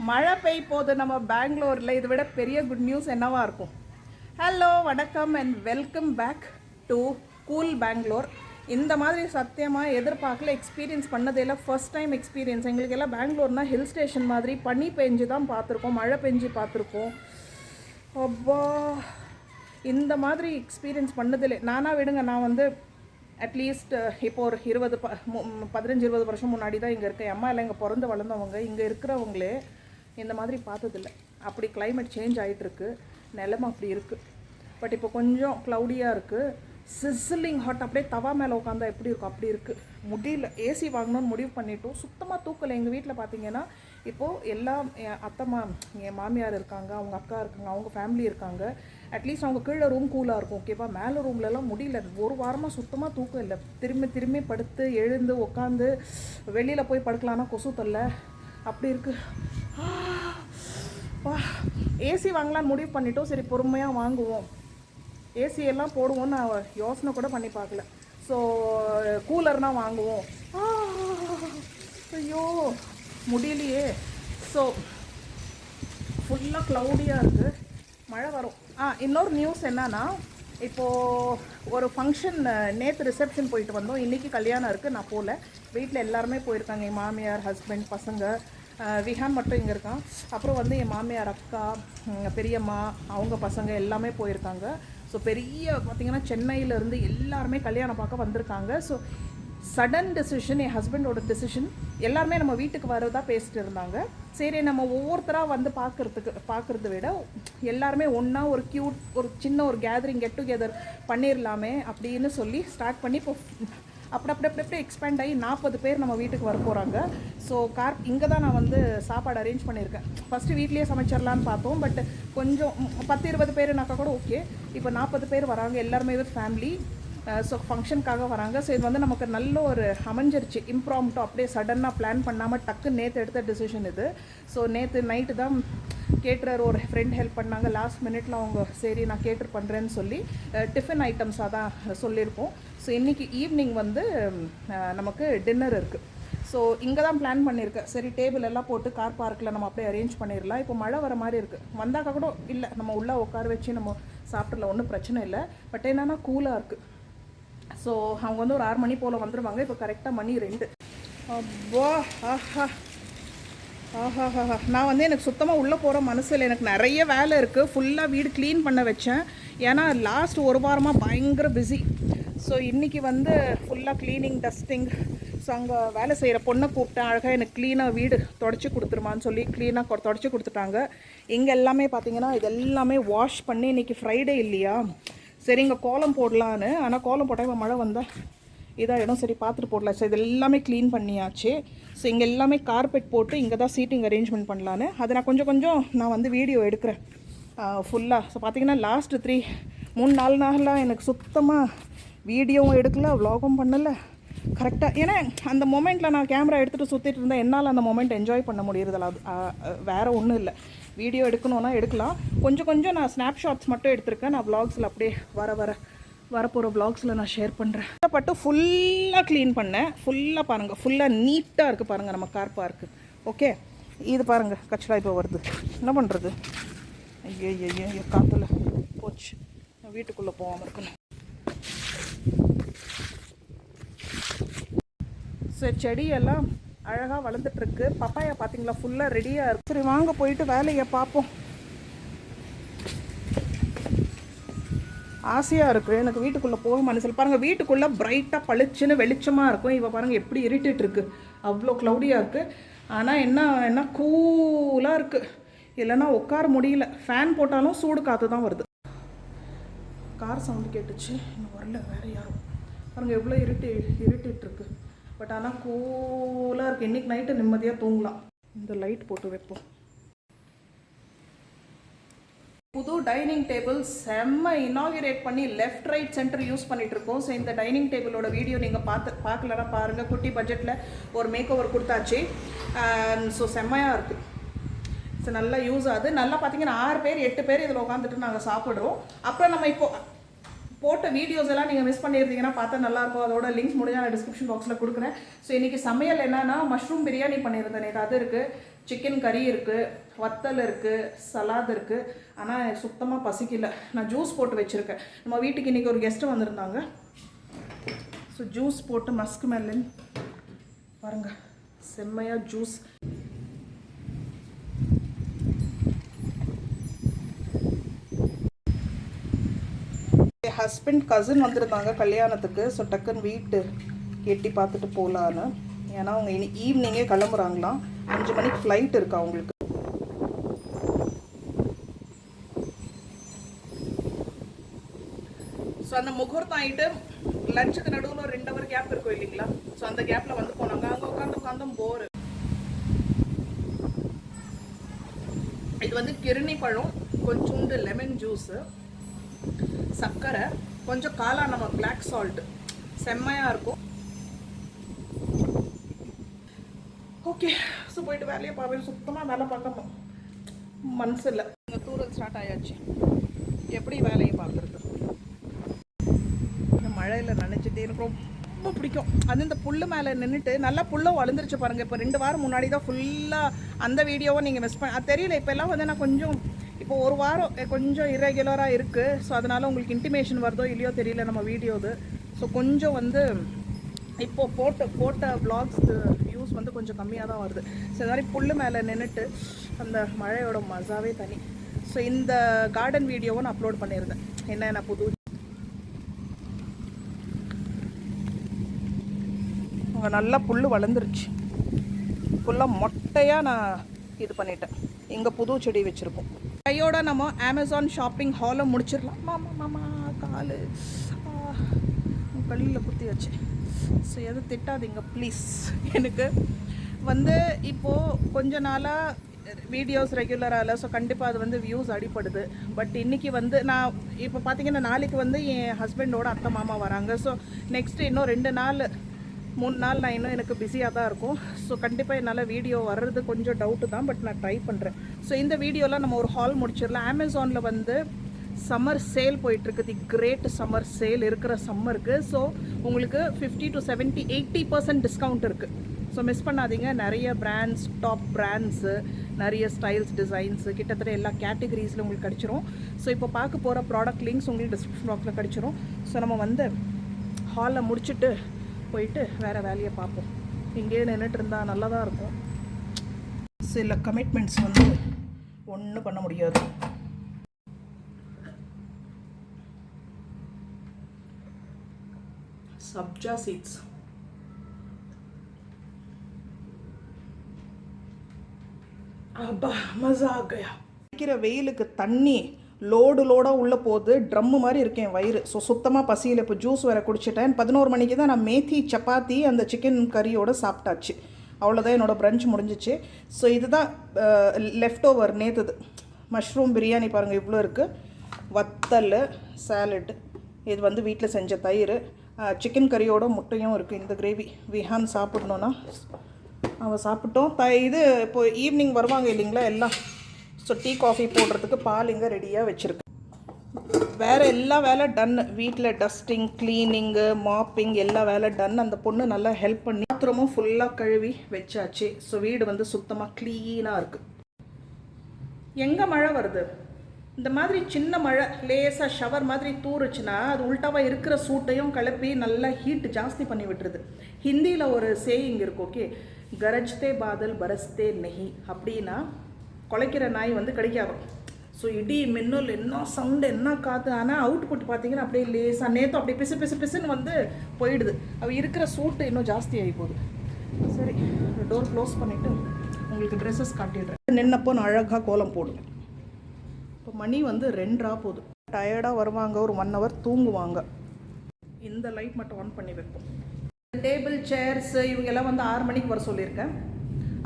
மழை பெய்ய போது நம்ம பெங்களூரில் இதை விட பெரிய குட் நியூஸ் என்னவா இருக்கும்? ஹலோ, வணக்கம் and welcome back to cool Bangalore. இந்த மாதிரி சத்தியமாக எதிர்பார்க்கல, எக்ஸ்பீரியன்ஸ் பண்ணதே ஃபர்ஸ்ட் டைம் எக்ஸ்பீரியன்ஸ். எங்களுக்கு எல்லாம் பெங்களூர்னால் ஹில் ஸ்டேஷன் மாதிரி பனி பெஞ்சு தான் பார்த்துருக்கோம், மழை பெஞ்சு பார்த்துருக்கோம். அப்பா, இந்த மாதிரி எக்ஸ்பீரியன்ஸ் பண்ணதில்லை. நானாக விடுங்க, நான் வந்து அட்லீஸ்ட் இப்போ ஒரு 15-20 வருஷம் முன்னாடி தான் இங்கே இருக்கேன். அம்மா எல்லாம் இங்கே பிறந்து வளர்ந்தவங்க. இங்கே இருக்கிறவங்களே இந்த மாதிரி பார்த்ததில்லை. அப்படி கிளைமேட் சேஞ்ச் ஆகிட்டுருக்கு, நிலமை அப்படி இருக்குது. பட் இப்போ கொஞ்சம் க்ளவுடியாக இருக்குது, சிஸ்லிங் ஹாட். அப்படியே தவா மேலே உட்காந்தா எப்படி இருக்கும் அப்படி இருக்குது. முடியல, ஏசி வாங்கணும்னு முடிவு பண்ணிட்டோம். சுத்தமாக தூக்கலை. எங்கள் வீட்டில் பார்த்தீங்கன்னா இப்போது எல்லாம் என் மாமியார் இருக்காங்க, அவங்க அக்கா இருக்காங்க, அவங்க ஃபேமிலி இருக்காங்க. அட்லீஸ்ட் அவங்க கீழே ரூம் கூலாக இருக்கும், ஓகேவா. மேலே ரூம்லலாம் முடியல. ஒரு வாரமாக சுத்தமாக தூக்கம் இல்லை. திரும்பி படுத்து எழுந்து உட்காந்து வெளியில் போய் படுக்கலான்னா கொசு தொல்லை அப்படி இருக்குது. ஏசி வாங்கலான்னு முடிவு பண்ணிட்டோம். சரி, பொறுமையாக வாங்குவோம், ஏசியெல்லாம் போடுவோன்னு நான் யோசனை கூட பண்ணி பார்க்கல. ஸோ கூலர்னால் வாங்குவோம். ஐயோ முடியலையே. ஸோ ஃபுல்லாக க்ளவுடியாக இருக்குது, மழை வரும். இன்னொரு நியூஸ் என்னன்னா, இப்போது ஒரு ஃபங்க்ஷன், நேற்று ரிசப்ஷன் போயிட்டு வந்தோம், இன்றைக்கி கல்யாணம் இருக்குது. நான் போகல, வீட்டில் எல்லாருமே போயிருக்காங்க. என் மாமியார், ஹஸ்பண்ட், பசங்க. விஹான் மட்டும் இங்கே இருக்கான். அப்புறம் வந்து என் மாமியார் அக்கா, பெரியம்மா, அவங்க பசங்க எல்லாமே போயிருக்காங்க. ஸோ பெரிய பார்த்திங்கன்னா சென்னையிலேருந்து எல்லாருமே கல்யாணம் பார்க்க வந்திருக்காங்க. ஸோ சடன் டெசிஷன், என் ஹஸ்பண்டோட டெசிஷன். எல்லாருமே நம்ம வீட்டுக்கு வரதான் பேசிட்டு இருந்தாங்க. சரி, நம்ம ஒவ்வொருத்தராக வந்து பார்க்குறத விட எல்லாருமே ஒன்றா ஒரு சின்ன ஒரு கேதரிங், கெட் டுகெதர் பண்ணிடலாமே அப்படின்னு சொல்லி ஸ்டார்ட் பண்ணி இப்போ அப்படி எக்ஸ்பேண்ட் ஆகி 40 பேர் நம்ம வீட்டுக்கு வர போகிறாங்க. ஸோ இங்கே தான் நான் வந்து சாப்பாடு அரேஞ்ச் பண்ணியிருக்கேன். ஃபஸ்ட்டு வீட்லேயே சமைச்சிடலான்னு பார்த்தோம், பட் கொஞ்சம் 10-20 பேருனாக்கா கூட ஓகே. இப்போ 40 பேர் வராங்க, எல்லாருமே வித் ஃபேமிலி. ஸோ ஃபங்க்ஷனுக்காக வராங்க. ஸோ இது வந்து நமக்கு நல்ல ஒரு அமைஞ்சிருச்சு. இம்ப்ராம்ப்டோ, அப்படியே சடனாக பிளான் பண்ணாமல் டக்கு நேற்று எடுத்த டிசிஷன் இது. ஸோ நேற்று நைட்டு தான் கேட்டர் ஒரு ஃப்ரெண்ட் ஹெல்ப் பண்ணாங்க. லாஸ்ட் மினிட்ல அவங்க சரி நான் கேட்டர் பண்ணுறேன்னு சொல்லி டிஃபன் ஐட்டம்ஸாக தான் சொல்லியிருக்கோம். ஸோ இன்றைக்கி ஈவினிங் வந்து நமக்கு டின்னர் இருக்குது. ஸோ இங்கே தான் பிளான் பண்ணியிருக்கேன். சரி, டேபிள் எல்லாம் போட்டு கார் பார்க்கில் நம்ம அப்படியே அரேஞ்ச் பண்ணிடலாம். இப்போ மழை வர மாதிரி இருக்குது. வந்தாக்கா கூட இல்லை, நம்ம உள்ளே உட்கார வச்சு நம்ம சாப்பிட்றல, ஒன்றும் பிரச்சனை இல்லை. பட் என்னென்னா கூலாக இருக்குது. ஸோ அவங்க வந்து ஒரு 6 மணி போல் வந்துடுவாங்க. இப்போ கரெக்டாக மணி 2. அப்பா, நான் வந்து எனக்கு சுத்தமாக உள்ளே போகிற மனசு இல்லை. எனக்கு நிறைய வேலை இருக்குது. ஃபுல்லாக வீடு க்ளீன் பண்ண வச்சேன். ஏன்னா லாஸ்ட் ஒரு வாரமாக பயங்கர பிஸி. ஸோ இன்றைக்கி வந்து ஃபுல்லாக க்ளீனிங், டஸ்டிங். ஸோ அங்கே வேலை செய்கிற பொண்ணை கூப்பிட்டேன். அழகாக எனக்கு க்ளீனாக வீடு தொடச்சி கொடுத்துருமான்னு சொல்லி க்ளீனாக தொடச்சி கொடுத்துட்டாங்க. இங்கே எல்லாமே பார்த்திங்கன்னா இது எல்லாமே வாஷ் பண்ணி, இன்றைக்கி ஃப்ரைடே இல்லையா, சரி இங்கே கோலம் போடலான்னு. ஆனால் கோலம் போட்டால் இப்போ மழை வந்தால் இதாகிடும். சரி, பார்த்துட்டு போடலாம். ஸோ இது எல்லாமே க்ளீன் பண்ணியாச்சு. ஸோ இங்கே எல்லாமே கார்பெட் போட்டு இங்கே தான் சீட்டிங் அரேஞ்ச்மெண்ட் பண்ணலான்னு. அதை நான் கொஞ்சம் நான் வந்து வீடியோ எடுக்கிறேன் ஃபுல்லாக. ஸோ பார்த்திங்கன்னா லாஸ்ட்டு 3-4 நாள்லாம் எனக்கு சுத்தமாக வீடியோவும் எடுக்கல, வ்ளாகும் பண்ணலை கரெக்டாக. ஏன்னா அந்த மொமெண்ட்டில் நான் கேமரா எடுத்துகிட்டு சுற்றிட்டு இருந்தேன். என்னால் அந்த மொமெண்ட் என்ஜாய் பண்ண முடியறதில்ல. அது வேறு ஒன்றும் இல்லை. வீடியோ எடுக்கணுன்னா எடுக்கலாம். கொஞ்சம் நான் ஸ்னாப்ஷாட்ஸ் மட்டும் எடுத்திருக்கேன். நான் வ்ளாக்ஸில் அப்படியே வரப்போகிற வ்ளாக்ஸில் நான் ஷேர் பண்ணுறேன். பட்டு ஃபுல்லாக க்ளீன் பண்ணேன். ஃபுல்லாக பாருங்கள், ஃபுல்லாக நீட்டாக இருக்குது பாருங்கள் நம்ம கார் பார்க்கு. ஓகே, இது பாருங்கள், கச்சடா இப்போ வருது. என்ன பண்ணுறது? ஐயோ காற்றுல போச்சு. வீட்டுக்குள்ளே போகாமல் இருக்கணும். சரி, செடியெல்லாம் அழகாக வளர்ந்துட்டுருக்கு. பப்பாயா பார்த்தீங்களா, ஃபுல்லாக ரெடியாக இருக்குது. சரி, வாங்க போயிட்டு வேலையை பார்ப்போம். ஆசையாக இருக்குது எனக்கு வீட்டுக்குள்ளே போக மனசில். பாருங்கள், வீட்டுக்குள்ளே பிரைட்டாக பளிச்சுன்னு வெளிச்சமாக இருக்கும். இப்போ பாருங்கள் எப்படி இருட்டிட்டு இருக்குது, அவ்வளோ க்ளவுடியாக இருக்குது. ஆனால் என்ன கூலாக இருக்குது. இல்லைன்னா உட்கார முடியல. ஃபேன் போட்டாலும் சூடு காற்று தான் வருது. கார் சவுண்டு கேட்டுச்சு, இன்னும் வரல வேறு யாரும். பாருங்கள் எவ்வளோ இருட்டிட்டுருக்கு. பட் ஆனால் கூலாக இருக்குது. இன்றைக்கி நைட்டு நிம்மதியாக தூங்கலாம். இந்த லைட் போட்டு வைப்போம். புது டைனிங் டேபிள் செம்ம இனாகிரேட் பண்ணி லெஃப்ட் ரைட் சென்டர் யூஸ் பண்ணிகிட்ருக்கோம். ஸோ இந்த டைனிங் டேபிளோட வீடியோ நீங்கள் பார்க்கலன்னா பாருங்கள். குட்டி பட்ஜெட்டில் ஒரு மேக் ஓவர் கொடுத்தாச்சு. ஸோ செம்மையாக இருக்குது. ஸோ நல்லா யூஸ் ஆகுது. நல்லா பார்த்தீங்கன்னா 6 பேர் 8 பேர் இதில் உட்காந்துட்டு நாங்கள் சாப்பிட்றோம். அப்புறம் நம்ம இப்போ போட்ட வீடியோஸ் எல்லாம் நீங்கள் மிஸ் பண்ணியிருந்தீங்கன்னா பார்த்தா நல்லாயிருக்கும். அதோட லிங்க் முடிஞ்சால் நான் டிஸ்கிரிப்ஷன் பாக்ஸில் கொடுக்குறேன். ஸோ இன்றைக்கி சமையல் என்னன்னா மஷ்ரூம் பிரியாணி பண்ணியிருந்தேன் நேற்று. அது இருக்குது, சிக்கன் கறி இருக்குது, வத்தல் இருக்குது, சலாட் இருக்குது. ஆனால் எனக்கு சுத்தமாக பசிக்கல. நான் ஜூஸ் போட்டு வச்சுருக்கேன். நம்ம வீட்டுக்கு இன்றைக்கி ஒரு கெஸ்ட்டு வந்திருந்தாங்க. ஸோ ஜூஸ் போட்டு மஸ்க் மெலன் பாருங்கள், செம்மையாக ஜூஸ். ஹஸ்பண்ட் கசின் வந்திருந்தாங்க கல்யாணத்துக்கு. ஸோ டக்குன்னு வீட்டு எட்டி பார்த்துட்டு போகலான்னு. ஏன்னா அவங்க ஈவினிங்கே கிளம்புறாங்களாம். 5 மணிக்கு ஃப்ளைட் இருக்கா அவங்களுக்கு. ஸோ அந்த முகூர்த்தம் ஆகிட்டு லஞ்சுக்கு நடுவில் ஒரு 2 ஹவர் கேப் இருக்கும் இல்லைங்களா? ஸோ அந்த கேப்பில் வந்து போனாங்க. அங்கே உட்காந்தும் போர். இது வந்து கிருணி பழம், கொஞ்சோண்டு லெமன் ஜூஸு, சர்க்கரை, கொஞ்சம் காலா நமக்கு, பிளாக் சால்ட், செம்மையாக இருக்கும். ஓகே, ஸோ போயிட்டு வேலையை பார்ப்பேன். சுத்தமாக வேலை பார்க்க மனசு இல்லை. இங்கே தூரல் ஸ்டார்ட் ஆயாச்சு. எப்படி வேலையை பார்க்குறது? இந்த மழையில் நினச்சிட்டு எனக்கு ரொம்ப பிடிக்கும். அது இந்த புல் மேலே நின்றுட்டு நல்லா புல்லும் வளர்ந்துருச்சு பாருங்கள். இப்போ 2 வாரம் முன்னாடி தான் ஃபுல்லாக அந்த வீடியோவை நீங்கள் மிஸ் பண்ண அது தெரியல. இப்போ எல்லாம் வந்து நான் கொஞ்சம் இப்போ ஒரு வாரம் கொஞ்சம் இரெகுலராக இருக்குது. ஸோ அதனால் உங்களுக்கு இன்டிமேஷன் வருதோ இல்லையோ தெரியல நம்ம வீடியோது. ஸோ கொஞ்சம் வந்து இப்போது போட்ட வ்ளாக்ஸ் வியூஸ் வந்து கொஞ்சம் கம்மியாக தான் வருது. ஸோ இந்த மாதிரி புல் மேலே நின்றுட்டு அந்த மழையோட மசாவே தனி. ஸோ இந்த கார்டன் வீடியோவை நான் அப்லோட் பண்ணியிருந்தேன். என்னென்ன புது அங்கே நல்லா புல் வளர்ந்துருச்சு. ஃபுல்லாக மொட்டையாக நான் இது பண்ணிட்டேன். இங்கே புது செடி வச்சுருக்கோம். கையோட நம்ம அமேசான் ஷாப்பிங் ஹாலை முடிச்சிடலாம். மாமா காலு கல்லில் குத்தி வச்சு. ஸோ எதுவும் திட்டாதீங்க ப்ளீஸ். எனக்கு வந்து இப்போது கொஞ்ச நாளாக வீடியோஸ் ரெகுலராக இல்லை. ஸோ கண்டிப்பாக அது வந்து வியூஸ் அடிப்படுது. பட் இன்றைக்கி வந்து நான் இப்போ பார்த்தீங்கன்னா நாளைக்கு வந்து என் ஹஸ்பண்டோட அத்தை மாமா வராங்க. ஸோ நெக்ஸ்ட்டு இன்னும் 2 நாள் 3 நாள் நான் இன்னும் எனக்கு பிஸியாக தான் இருக்கும். ஸோ கண்டிப்பாக என்னால் வீடியோ வர்றது கொஞ்சம் டவுட்டு தான். பட் நான் ட்ரை பண்ணுறேன். ஸோ இந்த வீடியோவில் நம்ம ஒரு ஹால் முடிச்சிடலாம். அமேசானில் வந்து சம்மர் சேல் போயிட்டுருக்கு. தி கிரேட் சம்மர் சேல் இருக்கிற சம்மருக்கு. ஸோ உங்களுக்கு 50 to 70 80% டிஸ்கவுண்ட் இருக்குது. ஸோ மிஸ் பண்ணாதீங்க. நிறைய பிராண்ட்ஸ், டாப் பிராண்ட்ஸு, நிறைய ஸ்டைல்ஸ், டிசைன்ஸு, கிட்டத்தட்ட எல்லா கேட்டகரிஸில் உங்களுக்கு கிடச்சிரும். ஸோ இப்போ பார்க்க போகிற ப்ராடக்ட் லிங்க்ஸ் உங்களுக்கு டிஸ்கிரிப்ஷன் பாக்ஸில் கிடச்சிரும். ஸோ நம்ம வந்து ஹாலில் முடிச்சுட்டு போயிட்டு வேறு வேலையை பார்ப்போம். இங்கேயே நின்றுட்டு இருந்தால் நல்லா தான் இருக்கும். சில கமிட்மெண்ட்ஸ் வந்து ஒன்றும் பண்ண முடியாது. சப்ஜா சீட்ஸ் அப்பா மஜா ஆகையா. வைக்கிற வெயிலுக்கு தண்ணி லோடாக உள்ளே போகுது. ட்ரம்மு மாதிரி இருக்கேன் வயிறு. ஸோ சுத்தமாக பசியில். இப்போ ஜூஸ் வேறு குடிச்சிட்டேன். 11 மணிக்கு தான் நான் மேத்தி சப்பாத்தி அந்த சிக்கன் கறியோடு சாப்பிட்டாச்சு. அவ்வளோதான் என்னோடய ப்ரன்ச் முடிஞ்சிச்சு. ஸோ இதுதான் லெஃப்ட் ஓவர் நேற்றுது. மஷ்ரூம் பிரியாணி பாருங்கள் இவ்வளோ இருக்குது. வத்தல், சாலட், இது வந்து வீட்டில் செஞ்ச தயிர், சிக்கன் கறியோட முட்டையும் இருக்குது. இந்த கிரேவி விஹான் சாப்பிட்ணுன்னா அவன் சாப்பிட்டோம். இது இப்போ ஈவினிங் வருவாங்க இல்லைங்களா எல்லாம். ஸோ டீ காஃபி போடுறதுக்கு பால் இங்கே ரெடியாக வச்சுருக்கேன். வேறு எல்லா வேலை டன். வீட்டில் டஸ்டிங், க்ளீனிங்கு, மாப்பிங் எல்லா வேலை டன். அந்த பொண்ணு நல்லா ஹெல்ப் பண்ணி பாத்திரமும் ஃபுல்லாக கழுவி வச்சாச்சு. ஸோ வீடு வந்து சுத்தமாக க்ளீனாக இருக்குது. எங்கே மழை வருது? இந்த மாதிரி சின்ன மழை லேசாக ஷவர் மாதிரி தூருச்சுன்னா அது உள்டாவாக இருக்கிற சூட்டையும் கிளப்பி நல்லா ஹீட் ஜாஸ்தி பண்ணி விட்டுருது. ஹிந்தியில் ஒரு சேயிங் இருக்கு. ஓகே, கரஜ்தே பாதல் பரஸ்தே நெஹி அப்படின்னா குலைக்கிற நாய் வந்து கிடைக்காது. ஸோ இடி மின்னல் என்ன சவுண்டு என்ன காற்று. ஆனால் அவுட்புட் பார்த்தீங்கன்னா அப்படியே லேசாக நேற்று அப்படி பிசுன்னு வந்து போயிடுது. அவள் இருக்கிற சூட்டு இன்னும் ஜாஸ்தி ஆகி போகுது. சரி, டோர் க்ளோஸ் பண்ணிவிட்டு உங்களுக்கு ட்ரெஸ்ஸஸ் காட்டிடுறேன். நின்னப்போ நான் அழகாக கோலம் போடுவேன். இப்போ மணி வந்து 2 போகுது. டயர்டாக வருவாங்க, ஒரு 1 hour தூங்குவாங்க. இந்த லைட் மட்டும் ஆன் பண்ணி வைப்போம். டேபிள், சேர்ஸ் இவங்கெல்லாம் வந்து 6 மணிக்கு வர சொல்லியிருக்கேன்.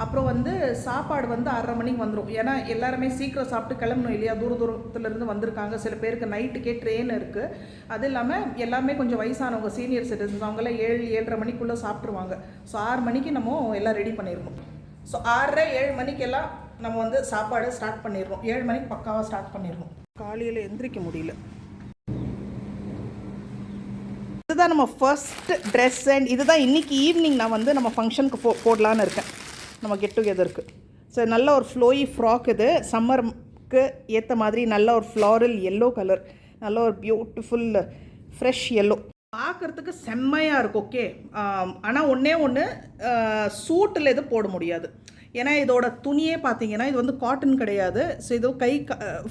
அப்புறம் வந்து சாப்பாடு வந்து 6:30 மணிக்கு வந்துடும். ஏன்னா எல்லாருமே சீக்கிரம் சாப்பிட்டு கிளம்பணும் இல்லையா? தூரத்துலேருந்து வந்திருக்காங்க. சில பேருக்கு நைட்டுக்கே ட்ரெயின் இருக்குது. அது இல்லாமல் எல்லாமே கொஞ்சம் வயசானவங்க, சீனியர் சிட்டிசன்ஸ், அவங்களாம் 7-7:30 மணிக்குள்ளே சாப்பிட்ருவாங்க. ஸோ 6 மணிக்கு நம்ம எல்லாம் ரெடி பண்ணிடணும். ஸோ 6:30-7 மணிக்கெல்லாம் நம்ம வந்து சாப்பாடு ஸ்டார்ட் பண்ணிடணும். 7 மணிக்கு பக்காவாக ஸ்டார்ட் பண்ணிடணும். காலையில் எந்திரிக்க முடியல. இதுதான் நம்ம ஃபர்ஸ்ட் ட்ரெஸ். அண்ட் இதுதான் இன்றைக்கி ஈவினிங் நான் வந்து நம்ம ஃபங்க்ஷனுக்கு போடலான்னு இருக்கேன், நம்ம கெட் டுகெதருக்கு. ஸோ நல்ல ஒரு ஃப்ளோயி ஃப்ராக், இது சம்மருக்கு ஏற்ற மாதிரி நல்ல ஒரு ஃப்ளாரல் எல்லோ கலர், நல்ல ஒரு பியூட்டிஃபுல் ஃப்ரெஷ் எல்லோ, பார்க்குறதுக்கு செம்மையாக இருக்கும். ஓகே, ஆனால் ஒன்று சூட்டில் இது போட முடியாது. ஏன்னா இதோட துணியே பார்த்தீங்கன்னா இது வந்து காட்டன் கிடையாது. ஸோ இது கை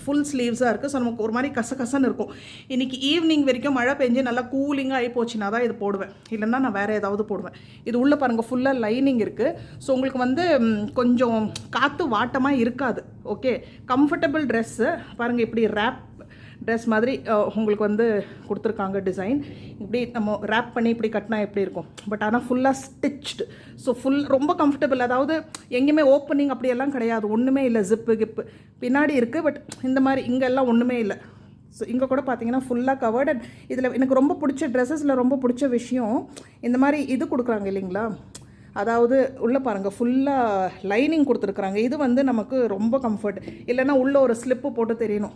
ஃபுல் ஸ்லீவ்ஸாக இருக்குது. ஸோ நமக்கு ஒரு மாதிரி கசகசன்னு இருக்கும். இன்றைக்கி ஈவினிங் வரைக்கும் மழை பெஞ்சு நல்லா கூலிங்காக ஆகி போச்சுன்னா தான் இது போடுவேன், இல்லைன்னா நான் வேறு ஏதாவது போடுவேன். இது உள்ளே பாருங்கள் ஃபுல்லாக லைனிங் இருக்குது. ஸோ உங்களுக்கு வந்து கொஞ்சம் காற்று வாட்டமாக இருக்காது. ஓகே, கம்ஃபர்டபுள் ட்ரெஸ்ஸு பாருங்கள், இப்படி ரேப் ட்ரெஸ் மாதிரி உங்களுக்கு வந்து கொடுத்துருக்காங்க டிசைன். இப்படி நம்ம ரேப் பண்ணி இப்படி கட்டினா எப்படி இருக்கும், பட் ஆனால் ஃபுல்லாக ஸ்டிச்டு. ஸோ ரொம்ப கம்ஃபர்டபுள். அதாவது எங்கேயுமே ஓப்பனிங் அப்படியெல்லாம் கிடையாது, ஒன்றுமே இல்லை. ஜிப்பு கிப்பு பின்னாடி இருக்குது, பட் இந்த மாதிரி இங்கெல்லாம் ஒன்றுமே இல்லை. ஸோ இங்கே கூட பார்த்தீங்கன்னா ஃபுல்லாக கவர்டு. அண்ட் இதில் எனக்கு ரொம்ப பிடிச்ச ட்ரெஸ்ஸஸில் ரொம்ப பிடிச்ச விஷயம் இந்த மாதிரி இது கொடுக்குறாங்க இல்லைங்களா, அதாவது உள்ளே பாருங்கள் ஃபுல்லாக லைனிங் கொடுத்துருக்குறாங்க. இது வந்து நமக்கு ரொம்ப கம்ஃபர்ட். இல்லைன்னா உள்ளே ஒரு ஸ்லிப்பு போட்டு தெரியணும்.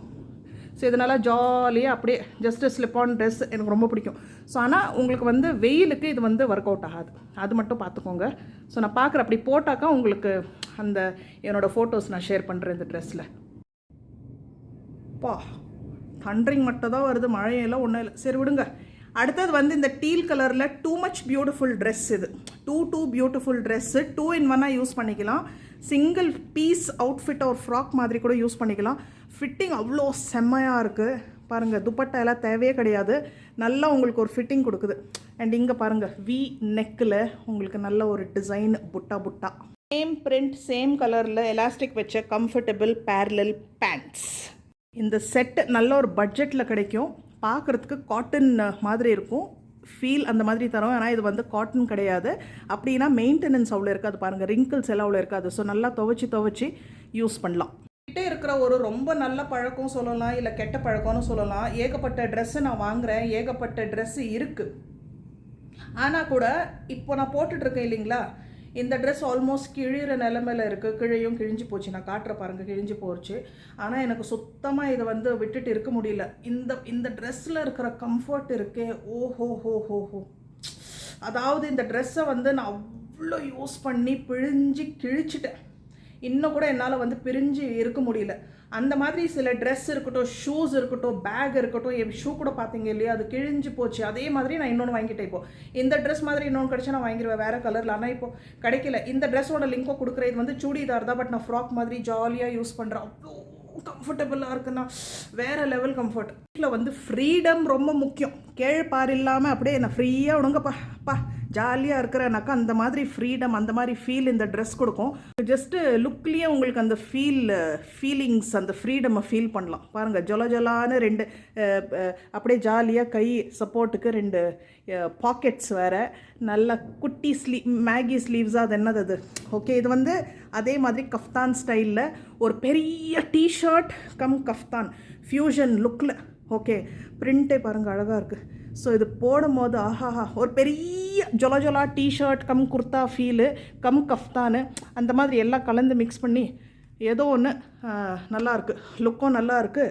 ஸோ இதனால் ஜாலியாக அப்படியே ஜஸ்ட்டு ஸ்லிப் ஆன் ட்ரெஸ் எனக்கு ரொம்ப பிடிக்கும். ஸோ ஆனால் உங்களுக்கு வந்து வெயிலுக்கு இது வந்து ஒர்க் அவுட் ஆகாது, அது மட்டும் பார்த்துக்கோங்க. ஸோ நான் பார்க்குறேன், அப்படி போட்டாக்கா உங்களுக்கு அந்த என்னோடய ஃபோட்டோஸ் நான் ஷேர் பண்ணுறேன் இந்த ட்ரெஸ்ஸில். தண்டரிங் மட்டும் தான் வருது, மழையெல்லாம் ஒன்றும் இல்லை. சரி விடுங்க. அடுத்தது வந்து இந்த டீல் கலரில் டூ மச் பியூட்டிஃபுல் ட்ரெஸ். இது two beautiful dress 2 in 1 use பண்ணிக்கலாம். சிங்கிள் பீஸ் அவுட்ஃபிட் ஒரு ஃப்ராக் மாதிரி கூட யூஸ் பண்ணிக்கலாம். ஃபிட்டிங் அவ்வளோ செம்மையாக இருக்குது பாருங்கள். துப்பட்டா எல்லாம் தேவையே கிடையாது, நல்லா உங்களுக்கு ஒரு ஃபிட்டிங் கொடுக்குது. அண்ட் இங்கே பாருங்கள் வி நெக்கில் உங்களுக்கு நல்ல ஒரு டிசைன், புட்டா சேம் பிரிண்ட் சேம் கலரில் எலாஸ்டிக் வச்ச கம்ஃபர்டபுள் பேரலல் பேண்ட்ஸ். இந்த செட்டு நல்ல ஒரு பட்ஜெட்டில் கிடைக்கும். பார்க்குறதுக்கு காட்டன் மாதிரி இருக்கும், ஃபீல் அந்த மாதிரி தரும். ஆனால் இது வந்து காட்டன் கிடையாது. அப்படின்னா மெயின்டெனன்ஸ் அவ்வளோ இருக்காது பாருங்கள், ரிங்கிள்ஸ் எல்லாம் அவ்வளோ இருக்காது. ஸோ நல்லா துவைச்சி யூஸ் பண்ணலாம். கிட்டே இருக்கிற ஒரு ரொம்ப நல்ல பழக்கம் சொல்லலாம், இல்லை கெட்ட பழக்கம்னு சொல்லலாம். ஏகப்பட்ட ட்ரெஸ்ஸு நான் வாங்குகிறேன், ஏகப்பட்ட ட்ரெஸ்ஸு இருக்குது. ஆனால் கூட இப்போ நான் போட்டுட்ருக்கேன் இல்லைங்களா, இந்த ட்ரெஸ் ஆல்மோஸ்ட் கிழிகிற நிலமையில் இருக்குது. கிழிஞ்சு போச்சு, நான் காட்டுற பாருங்கள், கிழிஞ்சு போச்சு. ஆனால் எனக்கு சுத்தமாக இதை வந்து விட்டுட்டு இருக்க முடியல. இந்த ட்ரெஸ்ஸில் இருக்கிற கம்ஃபர்ட் இருக்கே, ஓஹோ. அதாவது இந்த ட்ரெஸ்ஸை வந்து நான் அவ்வளோ யூஸ் பண்ணி கிழிச்சிட்டேன். இன்னும் கூட என்னால் வந்து பிரிஞ்சு இருக்க முடியல. அந்த மாதிரி சில ட்ரெஸ் இருக்கட்டும், ஷூஸ் இருக்கட்டும், பேக் இருக்கட்டும், என் ஷூ கூட பார்த்தீங்க இல்லையா, அது கிழிஞ்சு போச்சு. அதே மாதிரி நான் இன்னொன்று வாங்கிட்டேன். இப்போ இந்த ட்ரெஸ் மாதிரி இன்னொன்று கிடச்சா நான் வாங்கிடுவேன் வேறு கலரில். ஆனால் இப்போ கிடைக்கல. இந்த ட்ரெஸ்ஸோட லிங்கோ கொடுக்குறேன். இது வந்து சூடிதார் தான், பட் நான் ஃப்ராக் மாதிரி ஜாலியாக யூஸ் பண்ணுறேன். அவ்வளோ கம்ஃபர்டபுளாக இருக்குன்னா வேறு லெவல் கம்ஃபர்ட். வீட்டில் வந்து ஃப்ரீடம் ரொம்ப முக்கியம். கேழ்பார் இல்லாமல் அப்படியே நான் ஃப்ரீயாக விடுங்கப்பா ஜாலியாக இருக்கிறேனாக்கா அந்த மாதிரி ஃப்ரீடம், அந்த மாதிரி ஃபீல் இந்த ட்ரெஸ் கொடுக்கும். ஜஸ்ட்டு லுக்லேயே உங்களுக்கு அந்த ஃபீலிங்ஸ், அந்த ஃப்ரீடமை ஃபீல் பண்ணலாம். பாருங்கள், ஜொலான்னு 2 அப்படியே ஜாலியாக கை சப்போர்ட்டுக்கு 2 பாக்கெட்ஸ் வேறு, நல்ல குட்டி மேகி ஸ்லீவ்ஸாக, அது என்னது அது. ஓகே, இது வந்து அதே மாதிரி கஃப்தான் ஸ்டைலில் ஒரு பெரிய டிஷர்ட் கஃப்தான் ஃப்யூஷன் லுக்கில். ஓகே, பிரிண்ட்டே பாருங்கள் அழகாக இருக்குது. ஸோ இது போடும்போது ஆஹாஹா, ஒரு பெரிய ஜொலா டிஷர்ட் குர்த்தா ஃபீலு கஃப்தானு அந்த மாதிரி எல்லாம் கலந்து மிக்ஸ் பண்ணி ஏதோ ஒன்று நல்லாயிருக்கு. லுக்கும் நல்லாயிருக்கு.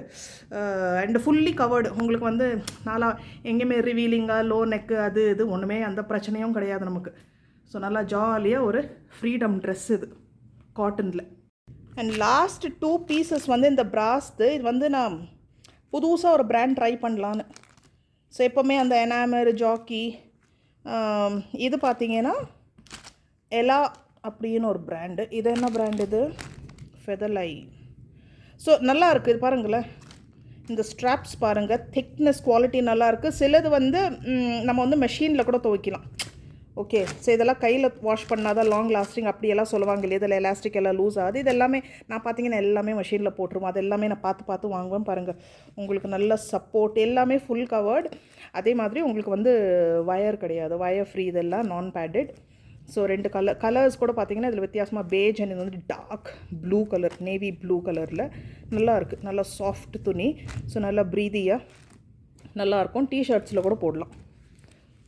And fully covered. உங்களுக்கு வந்து எங்கேயுமே ரிவீலிங்காக லோ நெக்கு அது இது ஒன்றுமே அந்த பிரச்சனையும் கிடையாது நமக்கு. ஸோ நல்லா ஜாலியாக ஒரு ஃப்ரீடம் ட்ரெஸ் இது காட்டனில். அண்ட் லாஸ்ட் 2 பீசஸ் வந்து இந்த பிராஸ்து. இது வந்து நான் புதுசாக ஒரு பிராண்ட் ட்ரை பண்ணலான்னு. ஸோ எப்போவுமே அந்த எனாமர் ஜாக்கி இது பார்த்தீங்கன்னா எலா அப்படின்னு ஒரு பிராண்டு. இது என்ன பிராண்டு? இது ஃபெதர்லை. ஸோ நல்லா இருக்குது. இது பாருங்களேன், இந்த ஸ்ட்ராப்ஸ் பாருங்கள், திக்னஸ் குவாலிட்டி நல்லாயிருக்கு. சிலது வந்து நம்ம வந்து மெஷினில் கூட துவைக்கலாம். ஓகே, ஸோ இதெல்லாம் கையில் வாஷ் பண்ணால் தான் லாங் லாஸ்டிங் அப்படியெல்லாம் சொல்லுவாங்க இல்லையா. இதில் எலாஸ்டிக் எல்லாம் லூஸ் ஆகுது. இது எல்லாமே நான் பார்த்தீங்கன்னா எல்லாமே மெஷினில் போட்டுருவோம். அது எல்லாமே நான் பார்த்து வாங்குவேன். பாருங்கள், உங்களுக்கு நல்ல சப்போர்ட், எல்லாமே ஃபுல் கவர்டு. அதே மாதிரி உங்களுக்கு வந்து வயர் கிடையாது, வயர் ஃப்ரீ. இதெல்லாம் நான் பேடட். ஸோ 2 கலர்ஸ் கூட பார்த்தீங்கன்னா இதில் வித்தியாசமாக பேஜ் அண்ட் இது வந்து dark blue colour, navy blue கலரில் நல்லா இருக்குது. நல்லா சாஃப்ட் துணி. ஸோ நல்லா ப்ரீதியாக நல்லாயிருக்கும். டிஷர்ட்ஸில் கூட போடலாம்.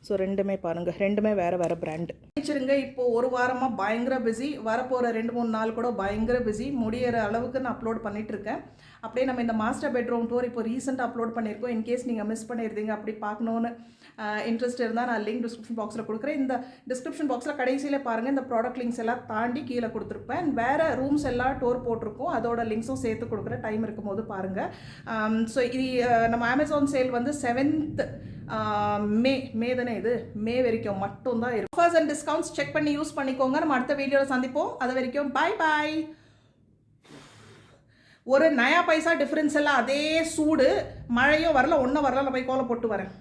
ஸோ ரெண்டுமே பாருங்கள், ரெண்டுமே வேறு பிராண்டு. நினச்சிருங்க, இப்போது ஒரு வாரமாக பயங்கர பிஸி. வரப்போகிற 2-3 நாள் கூட பயங்கர பிஸி. முடியிற அளவுக்கு நான் அப்லோட் பண்ணிகிட்ருக்கேன். அப்படியே நம்ம இந்த மாஸ்டர் பெட்ரூம் டூர் இப்போ ரீசெண்டாக அப்லோட் பண்ணியிருக்கோம். இன்கேஸ் நீங்கள் மிஸ் பண்ணியிருந்தீங்க, அப்படி பார்க்கணுன்னு இன்ட்ரெஸ்ட் இருந்தால் நான் லிங்க் டிஸ்கிரிப்ஷன் பாக்ஸில் கொடுக்குறேன். இந்த டிஸ்கிரிப்ஷன் பாக்ஸில் கடைசியில் பாருங்கள், இந்த ப்ராடக்ட் லிங்க்ஸ் எல்லாம் தாண்டி கீழே கொடுத்துருப்பேன். வேறு ரூம்ஸ் எல்லாம் டோர் போட்டிருக்கோம், அதோட லிங்க்ஸும் சேர்த்து கொடுக்குறேன். டைம் இருக்கும் போது பாருங்கள். ஸோ இது நம்ம அமேசான் சேல் வந்து 7th மே தானே, இது மே வரைக்கும் மட்டும்தான் இருக்கும். ஆஃபர்ஸ் அண்ட் டிஸ்கவுண்ட்ஸ் செக் பண்ணி யூஸ் பண்ணிக்கோங்க. நம்ம அடுத்த வீடியோவில் சந்திப்போம். அது வரைக்கும் பாய் பாய். ஒரு நயா பைசா டிஃப்ரென்ஸ் எல்லாம், அதே சூடு, மழையும் வரல, ஒன்றும் வரல. நான் போய் கோலம் போட்டு வரேன்.